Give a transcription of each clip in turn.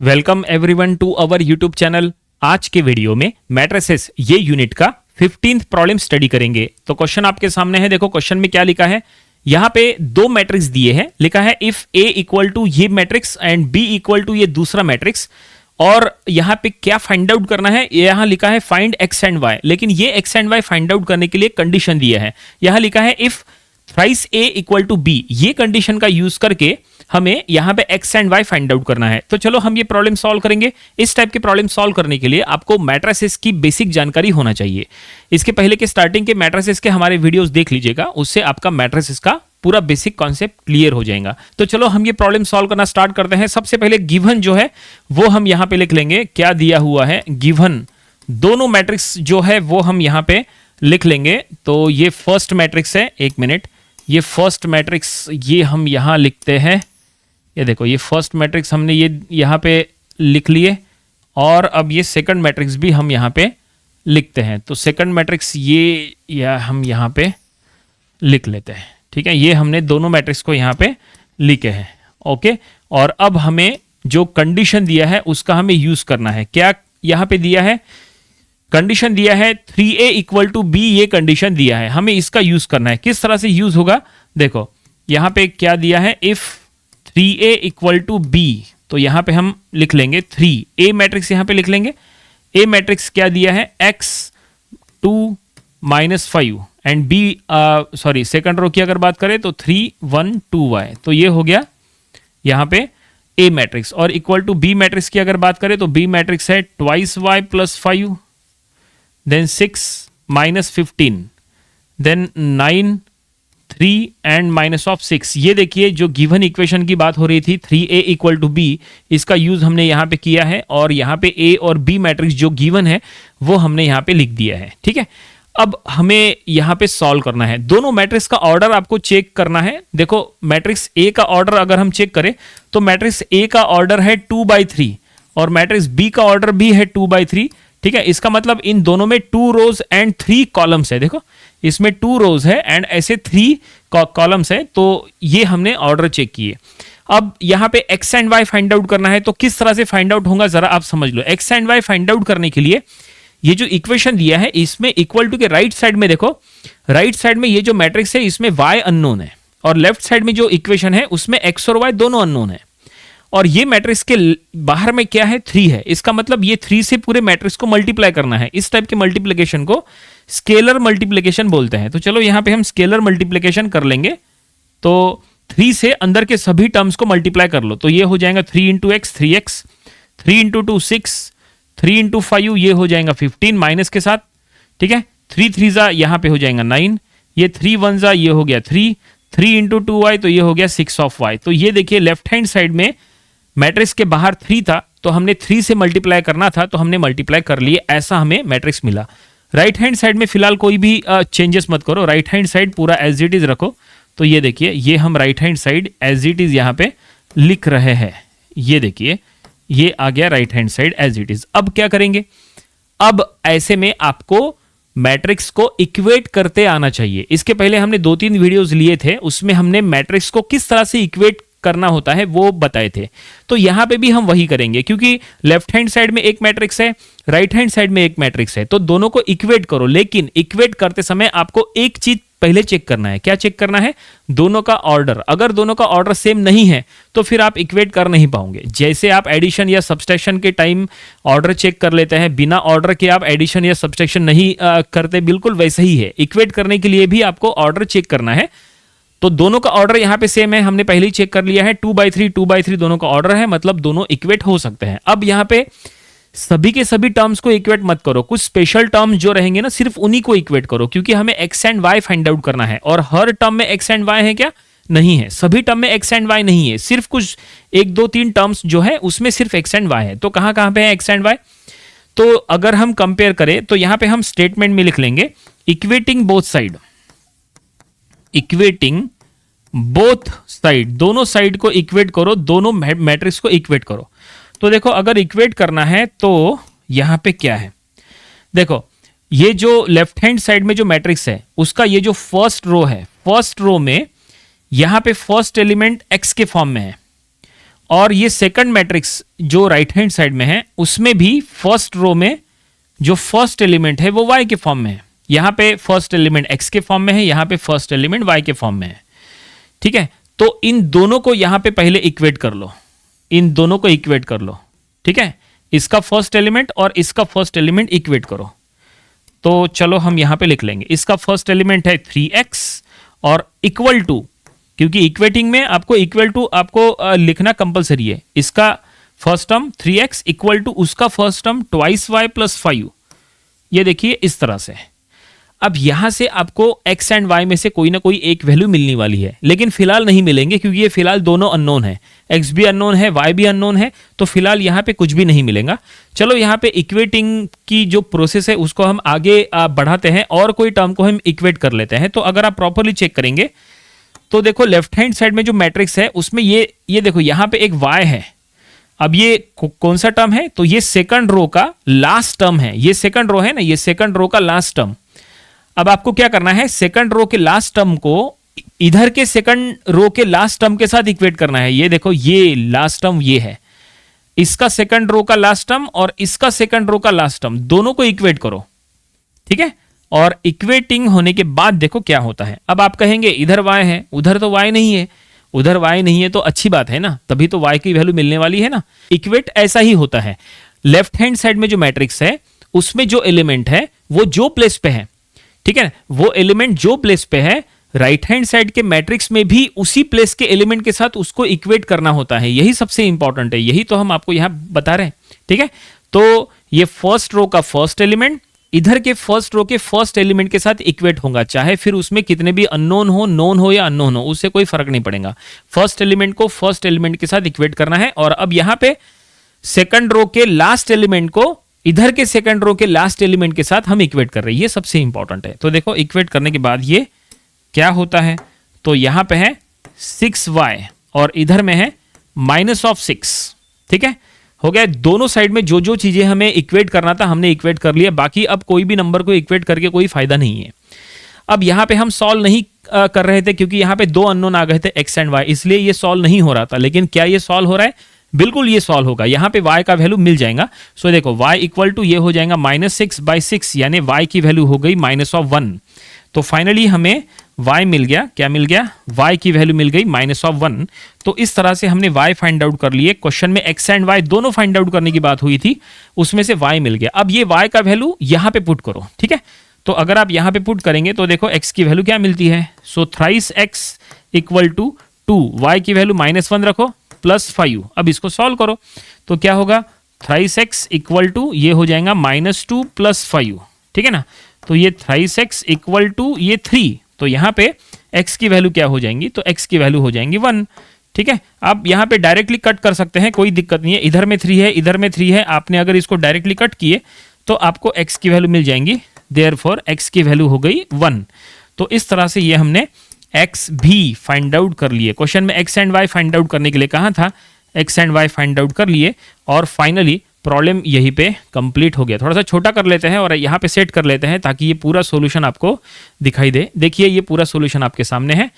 Welcome everyone to our YouTube channel. आज के video में मैट्रिसेस ये यूनिट का 15th प्रॉब्लम स्टडी करेंगे। तो क्वेश्चन आपके सामने है, देखो क्वेश्चन में क्या लिखा है। यहां पे दो मैट्रिक्स दिए हैं, लिखा है इफ ए इक्वल टू ये matrix and B equal to ये दूसरा मैट्रिक्स। और यहां पे क्या फाइंड आउट करना है, यहां लिखा है फाइंड एक्स एंड वाई, लेकिन ये X and Y find out करने के लिए कंडीशन दिया है। यहां लिखा है if thrice A equal to B, ये कंडीशन का यूज करके हमें यहां पे X and Y find out करना है। तो चलो हम ये प्रॉब्लम सॉल्व करेंगे। इस टाइप के प्रॉब्लम सॉल्व करने के लिए आपको मैट्रिसेस की बेसिक जानकारी होना चाहिए। इसके पहले के स्टार्टिंग के मैट्रिसेस के हमारे वीडियोस देख लीजिएगा, उससे आपका मैट्रिसेस का पूरा बेसिक कॉन्सेप्ट क्लियर हो जाएगा। तो चलो हम ये प्रॉब्लम सॉल्व करना स्टार्ट करते हैं। सबसे पहले गिवन जो है वो हम यहां पे लिख लेंगे। क्या दिया हुआ है, गिवन दोनों मैट्रिक्स जो है वो हम यहां पे लिख लेंगे। तो ये फर्स्ट मैट्रिक्स है, एक मिनट, ये फर्स्ट मैट्रिक्स ये हम यहां लिखते हैं। ये देखो, ये फर्स्ट मैट्रिक्स हमने ये यहाँ पे लिख लिए, और अब ये सेकंड मैट्रिक्स भी हम यहाँ पे लिखते हैं। तो सेकंड मैट्रिक्स ये हम यहाँ पे लिख लेते हैं। ठीक है, ये हमने दोनों मैट्रिक्स को यहाँ पे लिखे हैं। ओके, और अब हमें जो कंडीशन दिया है उसका हमें यूज करना है। क्या यहाँ पे दिया है, कंडीशन दिया है 3a इक्वल टू बी, ये कंडीशन दिया है, हमें इसका यूज करना है। किस तरह से यूज होगा, देखो यहाँ पे क्या दिया है, if 3a equal to B, तो यहां पे हम लिख लेंगे 3 ए मैट्रिक्स, यहां पे लिख लेंगे ए मैट्रिक्स क्या दिया है, x 2 minus 5 and B sorry second row की अगर बात करें तो 3 1 2y। तो ये हो गया यहां पे ए मैट्रिक्स। और इक्वल टू बी मैट्रिक्स की अगर बात करें तो बी मैट्रिक्स है twice y plus 5, then 6 minus 15, then 9 3 and minus of 6। ये देखिए जो गिवन इक्वेशन की बात हो रही थी 3a इक्वल टू बी, इसका यूज हमने यहां पे किया है, और यहां पे a और b मैट्रिक्स जो गिवन है वो हमने यहां पे लिख दिया है। ठीक है, अब हमें यहां पे सॉल्व करना है। दोनों मैट्रिक्स का ऑर्डर आपको चेक करना है। देखो मैट्रिक्स a का ऑर्डर अगर हम चेक करें तो मैट्रिक्स a का ऑर्डर है 2/3 और मैट्रिक्स b का ऑर्डर भी है 2/3। ठीक है, इसका मतलब इन दोनों में 2 रोज एंड 3 कॉलम्स है। देखो इसमें 2 रोज है एंड ऐसे 3 कॉलम्स है। तो ये हमने ऑर्डर चेक किए। अब यहां पे X and Y find out करना है। तो किस तरह से फाइंड आउट होगा जरा आप समझ लो। X and Y find out करने के लिए ये जो इक्वेशन दिया है इसमें इक्वल टू के राइट साइड में देखो, राइट साइड में ये जो मैट्रिक्स है इसमें वाई अननोन है, और लेफ्ट साइड में जो इक्वेशन है उसमें एक्स और वाई दोनों अननोन है। और ये मैट्रिक्स के बाहर में क्या है, 3 है। इसका मतलब ये 3 से पूरे मैट्रिक्स को मल्टीप्लाई करना है। इस टाइप के मल्टीप्लिकेशन को स्केलर मल्टीप्लिकेशन बोलते हैं। तो चलो यहां पे हम स्केलर मल्टीप्लिकेशन कर लेंगे। तो 3 से अंदर के सभी टर्म्स को मल्टीप्लाई कर लो। तो ये हो जाएगा 3 into x 3x, 3 into 2 6, 3 into 5 ये हो जाएगा 15 माइनस के साथ। ठीक है, 3 3 जा यहां पे हो जाएगा 9, ये 3 1 जा ये हो गया 3, 3 इंटू 2y तो ये हो गया 6 ऑफ y। तो ये देखिए लेफ्ट हैंड साइड में मैट्रिक्स के बाहर 3 था, तो हमने 3 से मल्टीप्लाई करना था, तो हमने मल्टीप्लाई कर लिए, ऐसा हमें मैट्रिक्स मिला। राइट हैंड साइड में फिलहाल कोई भी चेंजेस मत करो, राइट हैंड साइड पूरा एज इट इज रखो। तो ये देखिए ये हम right hand side as it is यहाँ पे लिख रहे हैं। ये देखिए ये आ गया right hand side as it is. अब क्या करेंगे, अब ऐसे में आपको मैट्रिक्स को इक्वेट करते आना चाहिए। इसके पहले हमने 2-3 वीडियोस लिए थे, उसमें हमने मैट्रिक्स को किस तरह से इक्वेट करना होता है वो बताए थे। तो यहां पे भी हम वही करेंगे, क्योंकि लेफ्ट हैंड साइड में एक मैट्रिक्स है, राइट हैंड साइड में एक मैट्रिक्स है, तो दोनों को इक्वेट करो। लेकिन इक्वेट करते समय आपको एक चीज पहले चेक करना है। क्या चेक करना है, दोनों का ऑर्डर। अगर दोनों का ऑर्डर सेम नहीं है तो फिर आप इक्वेट कर नहीं पाओगे। जैसे आप एडिशन या सब्सट्रैक्शन के टाइम ऑर्डर चेक कर लेते हैं, बिना ऑर्डर के आप एडिशन या सब्सट्रैक्शन नहीं करते, बिल्कुल वैसे ही है। इक्वेट करने के लिए भी आपको ऑर्डर चेक करना है। तो दोनों का ऑर्डर यहां पे सेम है, हमने पहले ही चेक कर लिया है। 2/3 दोनों का ऑर्डर है, मतलब दोनों इक्वेट हो सकते हैं। अब यहां पे सभी के सभी टर्म्स को इक्वेट मत करो, कुछ स्पेशल टर्म्स जो रहेंगे ना सिर्फ उन्हीं को इक्वेट करो, क्योंकि हमें x and Y find out करना है। और हर टर्म में एक्स एंड वाई है क्या, नहीं है। सभी टर्म में एक्स एंड वाई नहीं है, सिर्फ कुछ 1 2 3 टर्म्स जो है उसमें सिर्फ एक्स एंड वाई है। तो कहां कहां पे है एक्स एंड वाई, तो अगर हम कंपेयर करें तो यहां पे हम स्टेटमेंट में लिख लेंगे equating both side, equating both side, दोनों साइड को इक्वेट करो, दोनों मैट्रिक्स को इक्वेट करो। तो देखो अगर इक्वेट करना है तो यहां पे क्या है, देखो ये जो लेफ्ट हैंड साइड में जो मैट्रिक्स है उसका ये जो फर्स्ट रो है, फर्स्ट रो में यहां पे फर्स्ट एलिमेंट x के फॉर्म में है, और ये सेकंड मैट्रिक्स जो राइट हैंड साइड में है उसमें भी फर्स्ट रो में जो फर्स्ट एलिमेंट है वो y के फॉर्म में है। यहां पे फर्स्ट एलिमेंट x के फॉर्म में है, यहां पे फर्स्ट एलिमेंट y के फॉर्म में है। ठीक है, तो इन दोनों को यहां पे पहले इक्वेट कर लो, इन दोनों को इक्वेट कर लो। ठीक है, इसका फर्स्ट एलिमेंट और इसका फर्स्ट एलिमेंट इक्वेट करो। तो चलो हम यहां पे लिख लेंगे, इसका फर्स्ट एलिमेंट है 3x और इक्वल टू, क्योंकि इक्वेटिंग में आपको इक्वल टू आपको लिखना कंपलसरी है। इसका first term 3x equal to उसका first term twice y plus 5। ये देखिए इस तरह से। अब यहां से आपको x एंड y में से कोई ना कोई एक वैल्यू मिलने वाली है, लेकिन फिलहाल नहीं मिलेंगे क्योंकि ये फिलहाल दोनों अननोन है, x भी अननोन है y भी अननोन है, तो फिलहाल यहां पे कुछ भी नहीं मिलेगा। चलो यहां पे इक्वेटिंग की जो प्रोसेस है उसको हम आगे बढ़ाते हैं और कोई टर्म को हम इक्वेट कर लेते हैं। तो अगर आप प्रॉपरली चेक करेंगे तो देखो लेफ्ट हैंड साइड में जो मैट्रिक्स है उसमें ये देखो यहां पे एक y है। अब ये कौन सा टर्म है? तो ये सेकंड रो का लास्ट टर्म है। ये सेकंड रो है ना, ये सेकंड रो का लास्ट टर्म। अब आपको क्या करना है, सेकंड रो के लास्ट टर्म को इधर के सेकंड रो के लास्ट टर्म के साथ इक्वेट करना है। ये देखो ये लास्ट टर्म ये है, इसका सेकंड रो का लास्ट टर्म और इसका सेकंड रो का लास्ट टर्म, दोनों को इक्वेट करो। ठीक है, और इक्वेटिंग होने के बाद देखो क्या होता है। अब आप कहेंगे इधर y है, उधर तो y नहीं है, उधर y नहीं है तो अच्छी बात है ना, तभी तो y की वैल्यू मिलने वाली है ना। इक्वेट ऐसा ही होता है, लेफ्ट हैंड साइड में जो मैट्रिक्स है उसमें जो एलिमेंट है वो जो प्लेस पे है, ठीक है, वो एलिमेंट जो प्लेस पे है, राइट हैंड साइड के मैट्रिक्स में भी उसी प्लेस के एलिमेंट के साथ उसको इक्वेट करना होता है। यही सबसे इंपॉर्टेंट है, यही तो हम आपको यहां बता रहे हैं। ठीक है, तो ये फर्स्ट रो का फर्स्ट एलिमेंट इधर के फर्स्ट रो के फर्स्ट एलिमेंट के साथ इक्वेट होगा, चाहे फिर उसमें कितने भी अननोन हो, नोन हो या अननोन हो, उससे कोई फर्क नहीं पड़ेगा। फर्स्ट एलिमेंट को फर्स्ट एलिमेंट के साथ इक्वेट करना है। और अब यहां पे सेकंड रो के लास्ट एलिमेंट को इधर के सेकंड रो के लास्ट एलिमेंट के साथ हम इक्वेट कर रहे हैं, ये सबसे इंपॉर्टेंट है। तो देखो इक्वेट करने के बाद ये क्या होता है, तो यहां पे है 6y और इधर में है -6। ठीक है, हो गया। दोनों साइड में जो जो चीजें हमें इक्वेट करना था हमने इक्वेट कर लिया, बाकी अब कोई भी नंबर को इक्वेट करके कोई फायदा नहीं है। अब यहां पे हम सॉल्व नहीं कर रहे थे क्योंकि यहां पे दो अननोन आ गए थे x एंड y, इसलिए ये सॉल्व नहीं हो रहा था। लेकिन क्या ये सॉल्व हो रहा है? बिल्कुल ये सॉल्व होगा, यहां पे y का वैल्यू मिल जाएगा। सो देखो y इक्वल टू ये हो जाएगा -6/6, यानी y की वैल्यू हो गई -1। तो फाइनली हमें y मिल गया, क्या मिल गया? y की वैल्यू मिल गई -1। तो इस तरह से हमने y फाइंड आउट कर लिए। क्वेश्चन में x एंड y दोनों फाइंड आउट करने की बात हुई थी, उसमें से y मिल गया। अब ये y का वैल्यू यहां पे पुट करो। ठीक है, तो अगर आप यहां पे पुट करेंगे तो देखो x की वैल्यू क्या मिलती है। So thrice x equal to 2, y की वैल्यू -1 रखो +5। अब इसको सॉल्व करो तो क्या होगा, थ्राइस x इक्वल टू ये हो जाएगा -2 + 5। ठीक है ना, तो ये थ्राइस x इक्वल टू ये 3, तो यहां पे x की वैल्यू क्या हो जाएंगी, तो x की वैल्यू हो जाएंगी 1। ठीक है, आप यहां पे डायरेक्टली कट कर सकते हैं, कोई दिक्कत नहीं है। इधर में 3 है, इधर में 3 है, आपने अगर इसको डायरेक्टली कट किए तो आपको x की वैल्यू मिल जाएंगी। देयरफॉर x की वैल्यू हो गई 1। तो इस तरह से ये हमने x भी फाइंड आउट कर लिए। क्वेश्चन में x and y find out करने के लिए कहा था, x and y find out कर लिए और फाइनली प्रॉब्लम यहीं पे कंप्लीट हो गया। थोड़ा सा छोटा कर लेते हैं और यहाँ पे सेट कर लेते हैं ताकि ये पूरा सॉल्यूशन आपको दिखाई दे। देखिए ये पूरा सॉल्यूशन आपके सामने है।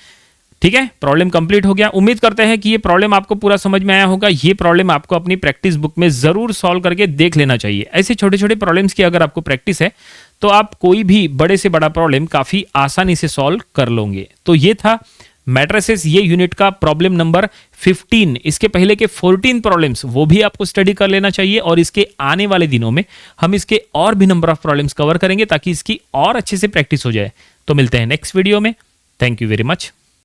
ठीक है, प्रॉब्लम कंप्लीट हो गया। उम्मीद करते हैं कि ये प्रॉब्लम आपको पूरा समझ में आया होगा। ये प्रॉब्लम आपको अपनी प्रैक्टिस बुक में जरूर सॉल्व करके देख लेना चाहिए। ऐसे छोटे छोटे प्रॉब्लम्स की अगर आपको प्रैक्टिस है तो आप कोई भी बड़े से बड़ा प्रॉब्लम काफी आसानी से सॉल्व कर लोगे। तो ये था मैट्रिसेस ये यूनिट का प्रॉब्लम नंबर 15। इसके पहले के 14 प्रॉब्लम्स वो भी आपको स्टडी कर लेना चाहिए और इसके आने वाले दिनों में हम इसके और भी नंबर ऑफ प्रॉब्लम्स कवर करेंगे ताकि इसकी और अच्छे से प्रैक्टिस हो जाए। तो मिलते हैं नेक्स्ट वीडियो में। Thank you very much.